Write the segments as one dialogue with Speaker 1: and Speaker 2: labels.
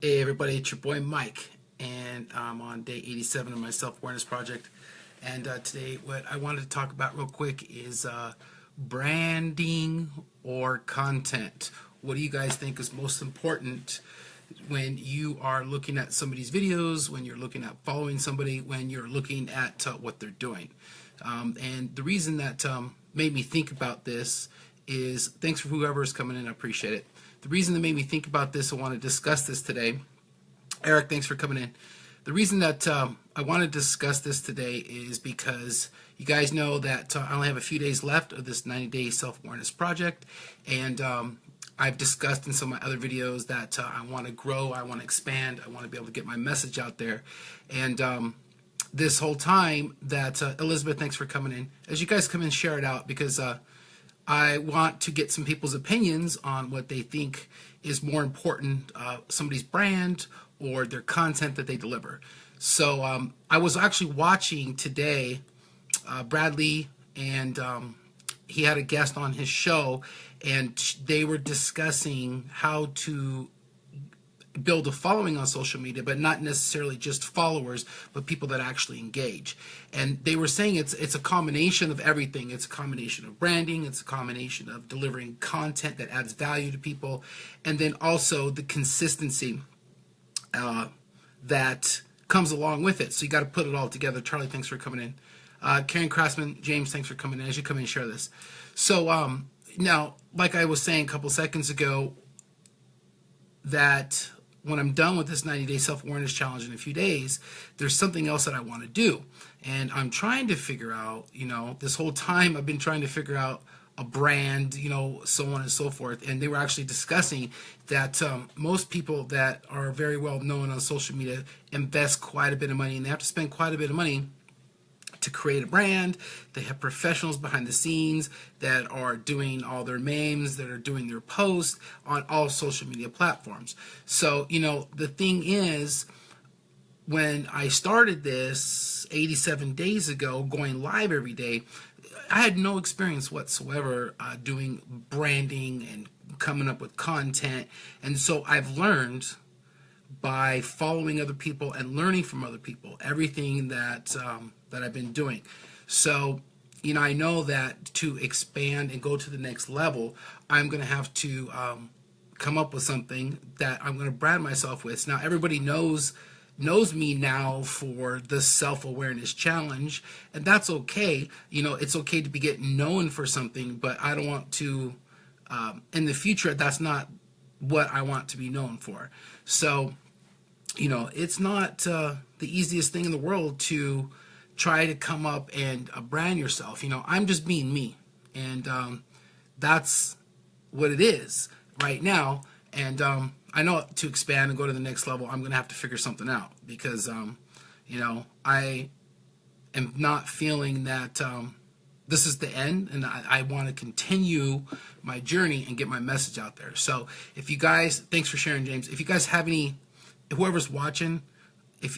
Speaker 1: Hey everybody, it's your boy Mike, and I'm on day 87 of my self-awareness project. And today, what I wanted to talk about real quick is branding or content. What do you guys think is most important when you are looking at somebody's videos, when you're looking at following somebody, when you're looking at what they're doing? And the reason that made me think about this is, thanks for whoever's coming in, I appreciate it. The reason that made me think about this, I want to discuss this today. Eric, thanks for coming in. The reason that I want to discuss this today is because you guys know that I only have a few days left of this 90-day self-awareness project, and I've discussed in some of my other videos that I want to grow, I want to expand, I want to be able to get my message out there. And this whole time that, Elizabeth, thanks for coming in. As you guys come in, share it out, because I want to get some people's opinions on what they think is more important, somebody's brand or their content that they deliver. So I was actually watching today Bradley, and he had a guest on his show, and they were discussing how to build a following on social media, but not necessarily just followers, but people that actually engage. And they were saying it's a combination of everything. It's a combination of branding, it's a combination of delivering content that adds value to people, and then also the consistency that comes along with it. So you got to put it all together. Charlie, thanks for coming in. Karen Craftsman, James, thanks for coming in. As you come in and share this. So now, like I was saying a couple seconds ago, that when I'm done with this 90-day self-awareness challenge in a few days, there's something else that I want to do. And I'm trying to figure out, this whole time I've been trying to figure out a brand, so on and so forth. And they were actually discussing that most people that are very well known on social media invest quite a bit of money, and they have to spend quite a bit of money to create a brand. They have professionals behind the scenes that are doing all their memes, that are doing their posts on all social media platforms. So, the thing is, when I started this 87 days ago, going live every day, I had no experience whatsoever doing branding and coming up with content. And so I've learned by following other people and learning from other people everything that I've been doing. So, I know that to expand and go to the next level, I'm going to have to come up with something that I'm going to brand myself with. Now, everybody knows me now for the self-awareness challenge, and that's okay. It's okay to be getting known for something, but I don't want to, in the future, that's not what I want to be known for. So, it's not the easiest thing in the world to try to come up and brand yourself. I'm just being me, and that's what it is right now. And I know to expand and go to the next level, I'm going to have to figure something out, because I am not feeling that this is the end, and I want to continue my journey and get my message out there. So if you guys, thanks for sharing, James. If you guys have any, whoever's watching,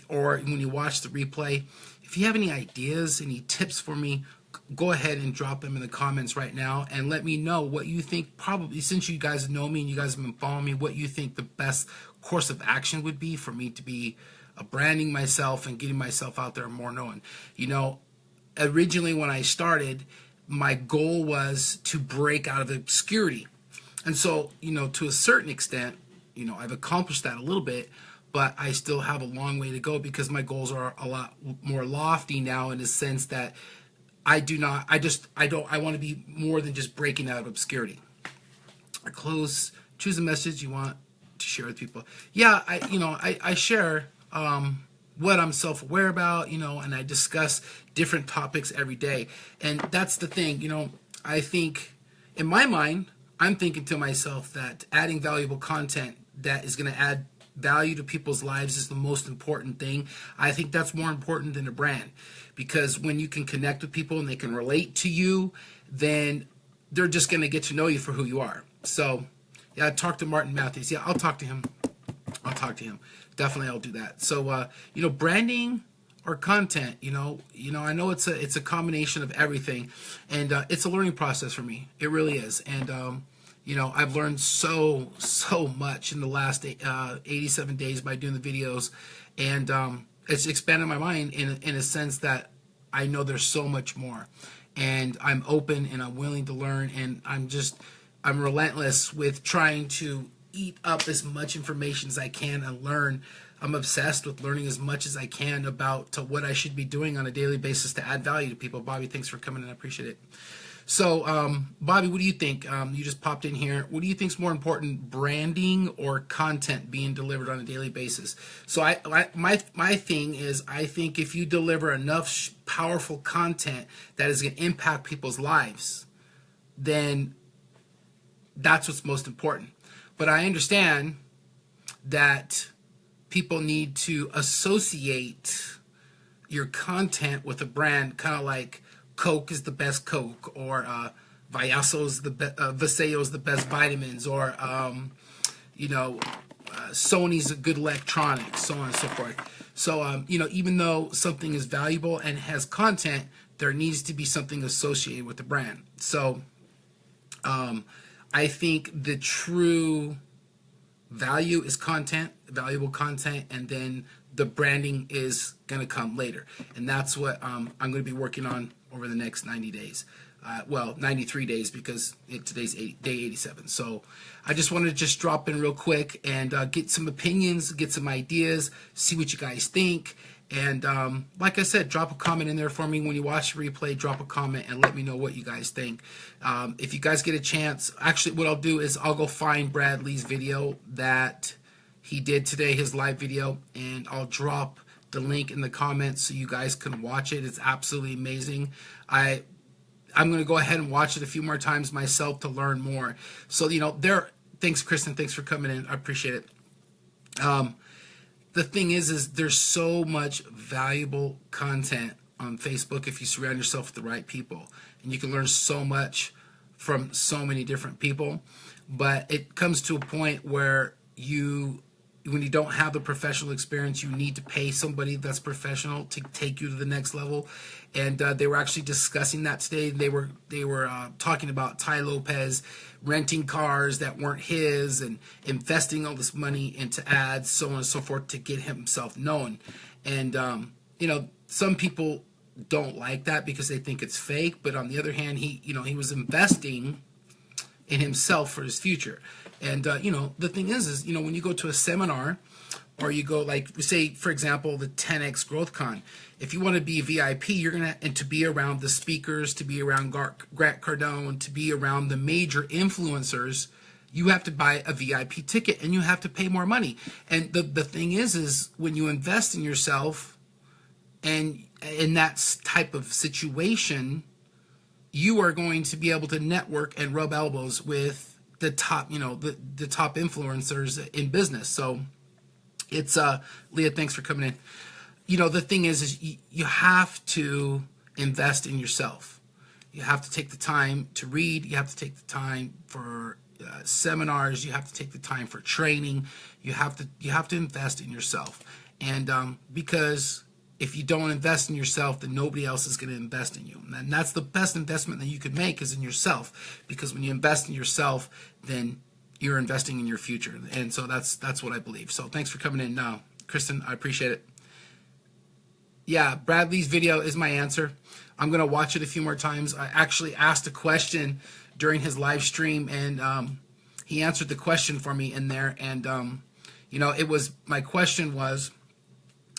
Speaker 1: or when you watch the replay, if you have any ideas, any tips for me, go ahead and drop them in the comments right now, and let me know what you think, probably, since you guys know me and you guys have been following me, what you think the best course of action would be for me to be branding myself and getting myself out there more known. Originally when I started, my goal was to break out of obscurity. And so, to a certain extent, I've accomplished that a little bit, but I still have a long way to go, because my goals are a lot more lofty now, in the sense that I want to be more than just breaking out of obscurity. Choose a message you want to share with people. Yeah, I share what I'm self-aware about, and I discuss different topics every day. And that's the thing, I think, in my mind, I'm thinking to myself that adding valuable content that is going to add value to people's lives is the most important thing. I think that's more important than a brand, because when you can connect with people and they can relate to you, then they're just going to get to know you for who you are. So, yeah, talk to Martin Matthews. Yeah, I'll talk to him. Definitely, I'll do that. So, branding or content, I know it's a combination of everything, and it's a learning process for me. It really is. And I've learned so much in the last 87 days by doing the videos, and it's expanded my mind in a sense that I know there's so much more, and I'm open and I'm willing to learn, and I'm relentless with trying to eat up as much information as I can and learn. I'm obsessed with learning as much as I can about what I should be doing on a daily basis to add value to people. Bobby, thanks for coming in. I appreciate it. So, Bobby, what do you think? You just popped in here. What do you think is more important, branding or content being delivered on a daily basis? So, my thing is, I think if you deliver enough powerful content that is going to impact people's lives, then that's what's most important. But I understand that people need to associate your content with a brand, kind of like Coke is the best Coke, or Vasayo's the best vitamins, or Sony's a good electronics, so on and so forth. So even though something is valuable and has content, there needs to be something associated with the brand. So I think the true value is content, valuable content, and then the branding is going to come later. And that's what I'm going to be working on over the next 90 days. 93 days, because today's day 87. So I just wanted to just drop in real quick and get some opinions, get some ideas, see what you guys think. And like I said, drop a comment in there for me when you watch the replay. Drop a comment and let me know what you guys think. If you guys get a chance, actually what I'll do is I'll go find Brad Lee's video that he did today, his live video, and I'll drop the link in the comments so you guys can watch it. It's absolutely amazing. I'm going to go ahead and watch it a few more times myself to learn more. So, thanks, Kristen. Thanks for coming in. I appreciate it. The thing is there's so much valuable content on Facebook if you surround yourself with the right people. And you can learn so much from so many different people. But it comes to a point where when you don't have the professional experience, you need to pay somebody that's professional to take you to the next level. And they were actually discussing that today. They were talking about Tai Lopez renting cars that weren't his and investing all this money into ads, so on and so forth, to get himself known. And some people don't like that because they think it's fake. But on the other hand, he was investing in himself for his future. And the thing is when you go to a seminar, or you go, like, say, for example, the 10X Growth Con, if you want to be a VIP, you're going to be around the speakers, to be around Grant Cardone, to be around the major influencers, you have to buy a VIP ticket and you have to pay more money. And the thing is when you invest in yourself and in that type of situation, you are going to be able to network and rub elbows with the top, the top influencers in business. So it's Leah, thanks for coming in. The thing is you have to invest in yourself. You have to take the time to read. You have to take the time for seminars. You have to take the time for training. You have to invest in yourself. And because if you don't invest in yourself, then nobody else is going to invest in you. And that's the best investment that you can make, is in yourself. Because when you invest in yourself, then you're investing in your future. And so that's what I believe. So thanks for coming in now, Kristen. I appreciate it. Yeah, Bradley's video is my answer. I'm going to watch it a few more times. I actually asked a question during his live stream, and he answered the question for me in there. And, my question was,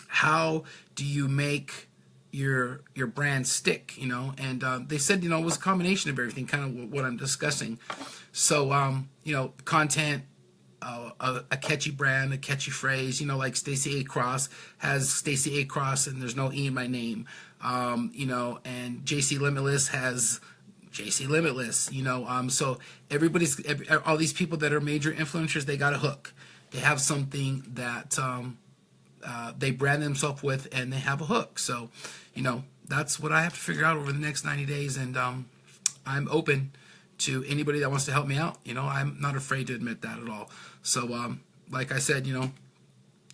Speaker 1: how do you make your brand stick, and they said, it was a combination of everything, kind of what I'm discussing. So, content, a catchy brand, a catchy phrase, like Stacey A. Cross has Stacey A. Cross and there's no E in my name, and JC Limitless has JC Limitless, so all these people that are major influencers, they got a hook. They have something that they brand themselves with, and they have a hook. So, that's what I have to figure out over the next 90 days. And I'm open to anybody that wants to help me out. I'm not afraid to admit that at all. So, like I said,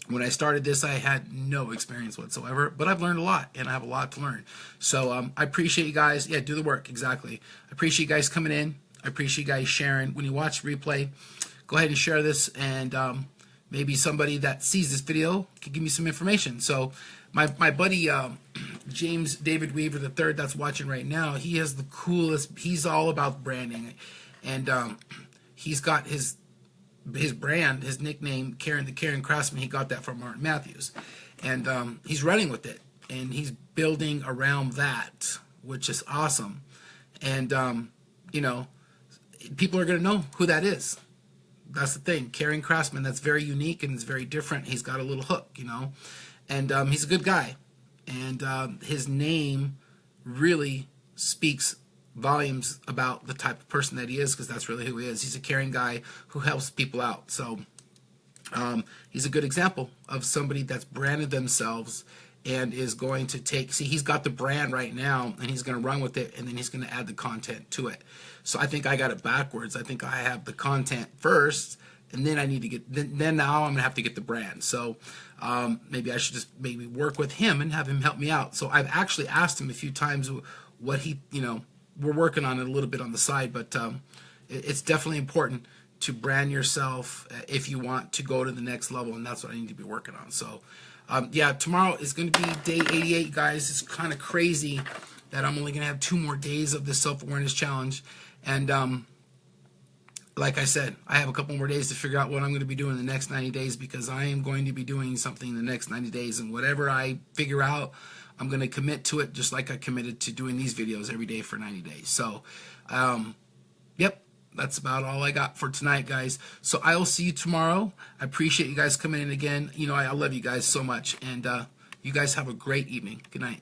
Speaker 1: when I started this, I had no experience whatsoever, but I've learned a lot, and I have a lot to learn. So, I appreciate you guys. Yeah, do the work. Exactly. I appreciate you guys coming in. I appreciate you guys sharing. When you watch replay, go ahead and share this, and maybe somebody that sees this video can give me some information. So my buddy James David Weaver III, that's watching right now, he has the coolest, he's all about branding, and he's got his brand, his nickname, the Caring Craftsman. He got that from Martin Matthews, and he's running with it, and he's building around that, which is awesome. And you know, people are going to know who that is. That's the thing. Caring Craftsman, that's very unique and it's very different. He's got a little hook, you know, and he's a good guy, and his name really speaks volumes about the type of person that he is, because that's really who he is. He's a caring guy who helps people out. So he's a good example of somebody that's branded themselves and is going to he's got the brand right now, and he's going to run with it, and then he's going to add the content to it. So I think I got it backwards. I think I have the content first, and then I need to get, then now I'm going to have to get the brand. So maybe I should just maybe work with him and have him help me out. So I've actually asked him a few times what he, you know, we're working on it a little bit on the side, but it's definitely important to brand yourself if you want to go to the next level, and that's what I need to be working on. So yeah, tomorrow is going to be day 88, guys. It's kind of crazy that I'm only going to have 2 more days of this self-awareness challenge, and like I said, I have a couple more days to figure out what I'm going to be doing the next 90 days, because I am going to be doing something the next 90 days, and whatever I figure out, I'm going to commit to it, just like I committed to doing these videos every day for 90 days. So, yep, that's about all I got for tonight, guys. So I will see you tomorrow. I appreciate you guys coming in again. You know, I love you guys so much, and you guys have a great evening. Good night.